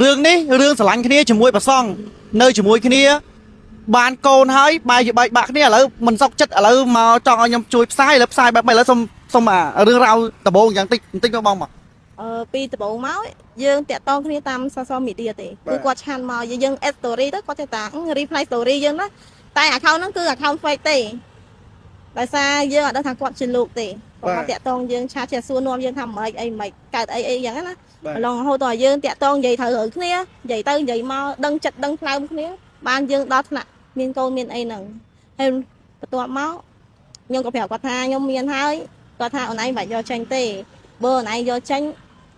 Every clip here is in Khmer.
រឿងនេះរឿងស្រឡាញ់គ្នាជាមួយប្រសង់នៅជាមួយគ្នាបានកូនហើយបាយជាបែកបាក់គ្នាឥឡូវមិនសុខចិត្តឥឡូវមកចង់ឲ្យខ្ញុំជួយផ្សាយឥឡូវផ្សាយបែបឥឡូវសុំរឿងរ៉ាវដំបូងយ៉ាងតិចបន្តិចមកបងមក ពីដំបូងមកយើងតាក់ទងគ្នាតាម social media ទេគឺគាត់ឆានមកយើង add story ទៅគាត់ថា reply story យើងណាតែ account ហ្នឹងគឺ account fake ទេដោយសារយើងអត់ដឹងថាគាត់ជាលោកទេគាត់តាក់ទងយើងឆាជាសួរនាំយើងថាមិនអីមិនកើតអីយ៉ាងណាឡងរហូតដល់យើងតាក់ទងនិយាយត្រូវគ្នានិយាយទៅនិយាយមកដឹងចិត្តដឹងផ្លៅគ្នាបានយើងដល់ថ្នាក់មានកូនមានអីហ្នឹងហើយបន្ទាប់មកខ្ញុំក៏ប្រាប់គាត់ថាខ្ញុំមានហើយគាត់ថាអូនឯងមិនយកចាញ់ទេបើអូនឯងយកចាញ់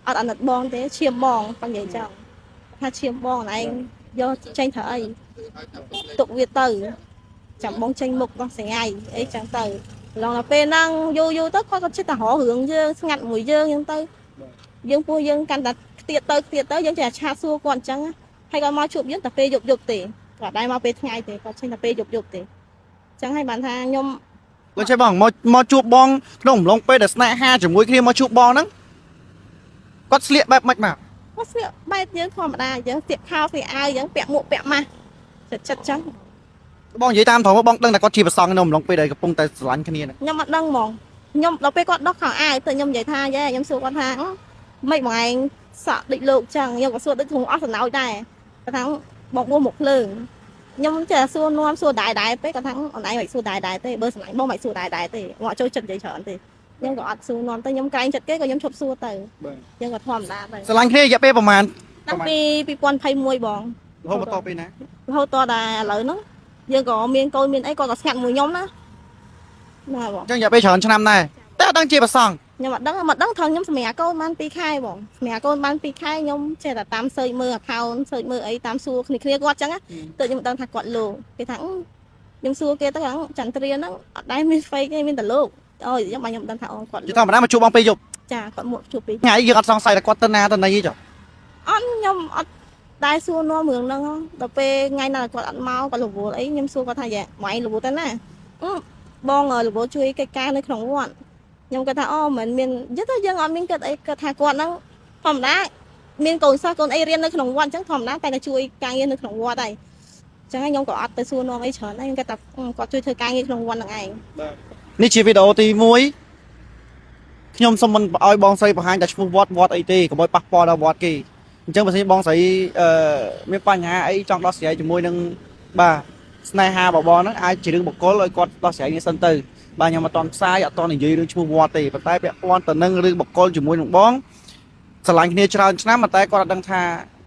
អត់អាណិតបងទេឈាមបងគាត់និយាយចឹងថាឈាមបងអូនឯងយកចាញ់ត្រូវអីទុកវាទៅចាំបងចេញមុខដល់ស្ងាយអីចឹងទៅឡងដល់ពេលហ្នឹងយូរទៅគាត់ក៏ចិត្តតែរករឿងយើងស្ងាត់មួយយើងចឹងទៅយើងពោះយើងកាន់តែខ្ទៀតទៅយើងចេះឆាតសួរគាត់អញ្ចឹងហើយគាត់មកជួបយើងតែពេលយប់ទេគាត់ដែរមកពេលថ្ងៃទេគាត់ចេញតែពេលយប់ទេអញ្ចឹងហើយបានថាខ្ញុំលោកចេះបងមកជួបបងក្នុងអំឡុងពេលដែលស្នេហាជាមួយគ្នាមកជួបបងហ្នឹងគាត់ស្លៀកបែបម៉េចមកគាត់ស្លៀកបែបយើងធម្មតាអញ្ចឹងស្លៀកខោស្លៀកអាវអញ្ចឹងពាក់មួកពាក់ម៉ាស់ចិត្តចឹងបងនិយាយតាមត្រង់បងដឹងតែគាត់ជាប្រសងក្នុងអំឡុងពេលដែលកំពុងតែស្រឡាញ់គ្នាហ្នឹងខ្ញុំអត់ដឹងហ្មងខ្ញុំដល់ពេលគាត់ដោះខោអាវទៅខ្ញុំនិយាយថាយេខ្ញុំសួរគាត់ថាមិនបងឯងសក់ដូចលោកចឹងខ្ញុំក៏សួរដូចធំអស់សំណោចដែរគាត់ថាបងបោះមុខភ្លើងខ្ញុំចេះសួរនាំសួរដែរពេលគាត់ថាអូនឯងមិនសួរដែរទេបើស្រឡាញ់បងមិនសួរដែរទេមកចូលចិត្តនិយាយច្រើនទេខ្ញុំក៏អត់សួរនាំទៅខ្ញុំក្រែងចិត្តគេក៏ខ្ញុំឈប់សួរទៅយើងក៏ធម្មតាទៅស្រឡាញ់គ្នារយៈពេលប្រហែលតាំងពី2021បងរហូតដល់ពេលណារហូតដល់តែឥឡូវហ្នឹងយើងក៏មានកូនមានអីគាត់ក៏ស្ងាត់មួយខ្ញុំណាណាបងអញ្ចឹងរយៈពេលច្រើនឆ្នាំដែរតែអត់ដឹងជាប្រសងខ្ញុំអត់ដឹងថាខ្ញុំសម្រាប់កូនបាន2ខែបងសម្រាប់កូនបាន2ខែខ្ញុំចេះតែតាមសើចមើល account សើចមើលអីតាមសួរគ្នាគាត់ចឹងទៅខ្ញុំដឹងថាគាត់លោកគេថាខ្ញុំសួរគេទៅចន្ទ្រាហ្នឹងអត់ដែរមាន fake ទេមានតែលោកអូយខ្ញុំដឹងថាអូគាត់ធម្មតាមកជួបបងពេលយប់ចាគាត់មកជួបពីថ្ងៃយើងអត់សង្ស័យថាគាត់ទៅណាទៅណីទេចុះអត់ខ្ញុំអត់ដែរសួរនាំរឿងហ្នឹងដល់ពេលថ្ងៃណាគាត់អត់មកគាត់រវល់អីខ្ញុំសួរគាត់ថាយ៉ាម៉ៃរវល់ទៅណាបងរវល់ជួយកិច្ចការនៅក្នុងវត្តខ្ញុំគាត់ថាអូមិនមានយល់ទៅយើងអត់មានគិតអីគាត់ថាគាត់ហ្នឹងធម្មតាមានកូនសិស្សកូនអីរៀននៅក្នុងវត្តអញ្ចឹងធម្មតាតែជួយការងារនៅក្នុងវត្តហើយអញ្ចឹងខ្ញុំក៏អត់ទៅសួរនាំអីច្រើនដែរខ្ញុំគាត់ថាគាត់ជួយធ្វើការងារក្នុងវត្តហ្នឹងឯងនេះជាវីដេអូទី1ខ្ញុំសូមមិនឲ្យបងស្រីបង្ហាញតែឈ្មោះវត្តអីទេកុំឲ្យប៉ះពាល់ដល់វត្តគេអញ្ចឹងបើសិនបងស្រីមានបញ្ហាអីចង់ដោះស្រាយជាមួយនឹងបាទស្នេហាបងហ្នឹងអាចជារឿងបកគលឲ្យគាត់ដោះស្រាយនេះសិនទៅបាទខ្ញុំអត់តន់ផ្សាយអត់តន់និយាយរឿងឈ្មោះវត្តទេប៉ុន្តែពាក់ព័ន្ធទៅនឹងរឿងបកគលជាមួយនឹងបងស្រឡាញ់គ្នាច្រើនឆ្នាំតែគាត់អត់ដឹងថា